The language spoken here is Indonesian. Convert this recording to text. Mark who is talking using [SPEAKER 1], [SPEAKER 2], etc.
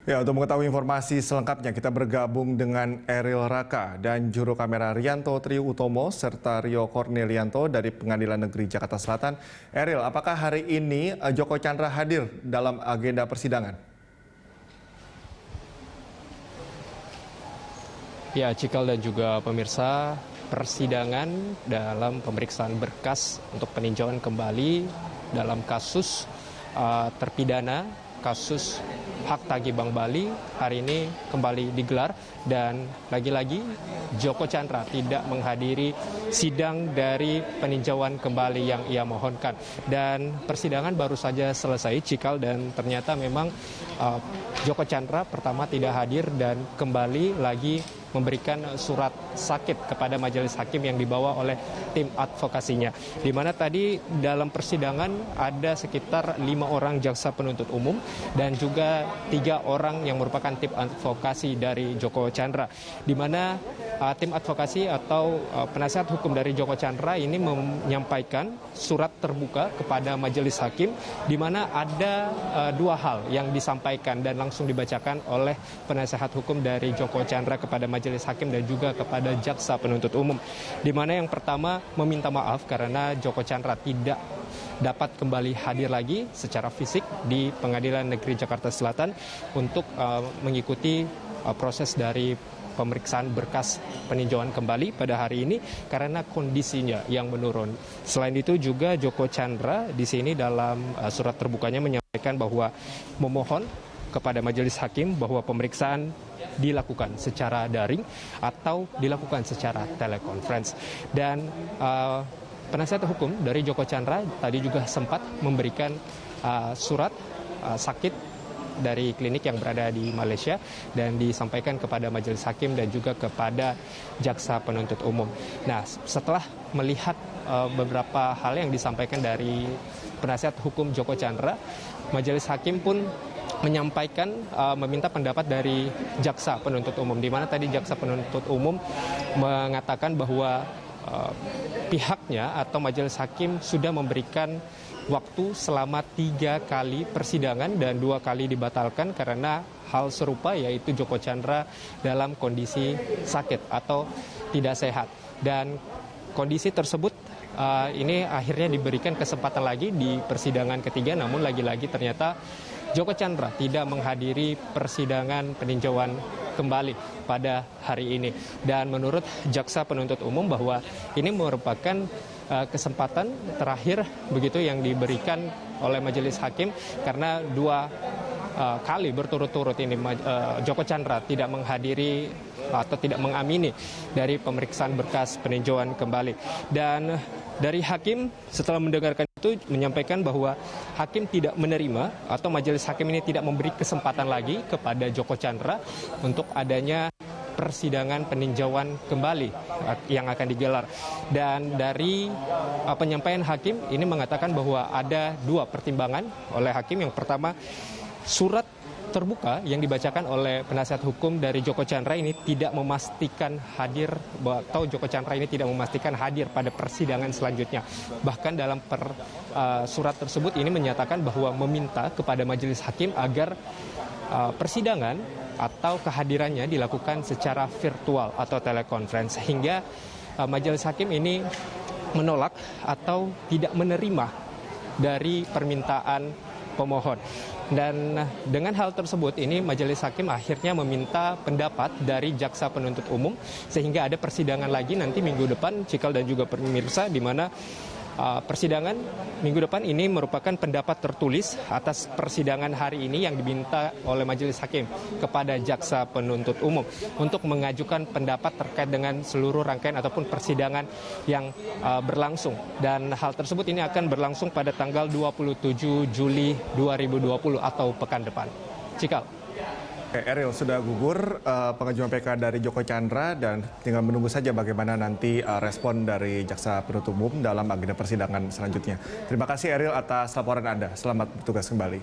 [SPEAKER 1] Ya, untuk mengetahui informasi selengkapnya kita bergabung dengan Eril Raka dan juru kamera Rianto Triutomo serta Rio Cornelianto dari Pengadilan Negeri Jakarta Selatan. Eril, apakah hari ini Joko Chandra hadir dalam agenda persidangan?
[SPEAKER 2] Ya, Cikal dan juga pemirsa, persidangan dalam pemeriksaan berkas untuk peninjauan kembali dalam kasus terpidana kasus hak tagih Bank Bali hari ini kembali digelar dan lagi-lagi Joko Chandra tidak menghadiri sidang dari peninjauan kembali yang ia mohonkan. Dan persidangan baru saja selesai, Cikal, dan ternyata memang Joko Chandra pertama tidak hadir dan kembali lagi memberikan surat sakit kepada majelis hakim yang dibawa oleh tim advokasinya. Di mana tadi dalam persidangan ada sekitar 5 orang jaksa penuntut umum dan juga 3 orang yang merupakan tim advokasi dari Joko Chandra. Di mana tim advokasi atau penasihat hukum dari Joko Chandra ini menyampaikan surat terbuka kepada majelis hakim di mana ada 2 hal yang disampaikan dan langsung dibacakan oleh penasihat hukum dari Joko Chandra kepada majelis hakim dan juga kepada jaksa penuntut umum. Di mana yang pertama meminta maaf karena Joko Chandra tidak dapat kembali hadir lagi secara fisik di Pengadilan Negeri Jakarta Selatan untuk mengikuti proses dari pemeriksaan berkas peninjauan kembali pada hari ini karena kondisinya yang menurun. Selain itu juga Joko Chandra di sini dalam surat terbukanya menyampaikan bahwa memohon kepada majelis hakim bahwa pemeriksaan dilakukan secara daring atau dilakukan secara telekonferensi. Dan penasihat hukum dari Joko Chandra tadi juga sempat memberikan surat sakit dari klinik yang berada di Malaysia dan disampaikan kepada majelis hakim dan juga kepada jaksa penuntut umum. Nah, setelah melihat beberapa hal yang disampaikan dari penasihat hukum Joko Chandra, majelis hakim pun menyampaikan meminta pendapat dari jaksa penuntut umum, di mana tadi jaksa penuntut umum mengatakan bahwa pihaknya atau majelis hakim sudah memberikan waktu selama 3 kali persidangan dan 2 kali dibatalkan karena hal serupa, yaitu Joko Chandra dalam kondisi sakit atau tidak sehat. Dan kondisi tersebut ini akhirnya diberikan kesempatan lagi di persidangan ketiga, namun lagi-lagi ternyata Joko Chandra tidak menghadiri persidangan peninjauan kembali pada hari ini. Dan menurut jaksa penuntut umum bahwa ini merupakan kesempatan terakhir begitu yang diberikan oleh majelis hakim karena 2 kali berturut-turut ini Joko Chandra tidak menghadiri atau tidak mengamini dari pemeriksaan berkas peninjauan kembali. Dan dari hakim setelah mendengarkan itu menyampaikan bahwa hakim tidak menerima atau majelis hakim ini tidak memberi kesempatan lagi kepada Joko Chandra untuk adanya persidangan peninjauan kembali yang akan digelar. Dan dari penyampaian hakim ini mengatakan bahwa ada 2 pertimbangan oleh hakim. Yang pertama, surat terbuka yang dibacakan oleh penasihat hukum dari Joko Chandra ini tidak memastikan hadir atau Joko Chandra ini tidak memastikan hadir pada persidangan selanjutnya. Bahkan dalam surat tersebut ini menyatakan bahwa meminta kepada majelis hakim agar persidangan atau kehadirannya dilakukan secara virtual atau telekonferensi, sehingga majelis hakim ini menolak atau tidak menerima dari permintaan pemohon. Dan dengan hal tersebut ini majelis hakim akhirnya meminta pendapat dari jaksa penuntut umum sehingga ada persidangan lagi nanti minggu depan, Cikal dan juga pemirsa, di mana persidangan minggu depan ini merupakan pendapat tertulis atas persidangan hari ini yang diminta oleh majelis hakim kepada jaksa penuntut umum untuk mengajukan pendapat terkait dengan seluruh rangkaian ataupun persidangan yang berlangsung. Dan hal tersebut ini akan berlangsung pada tanggal 27 Juli 2020 atau pekan depan. Cikal.
[SPEAKER 1] Eril, sudah gugur pengajuan PK dari Joko Chandra dan tinggal menunggu saja bagaimana nanti respon dari jaksa penuntut umum dalam agenda persidangan selanjutnya. Terima kasih Eril atas laporan Anda. Selamat bertugas kembali.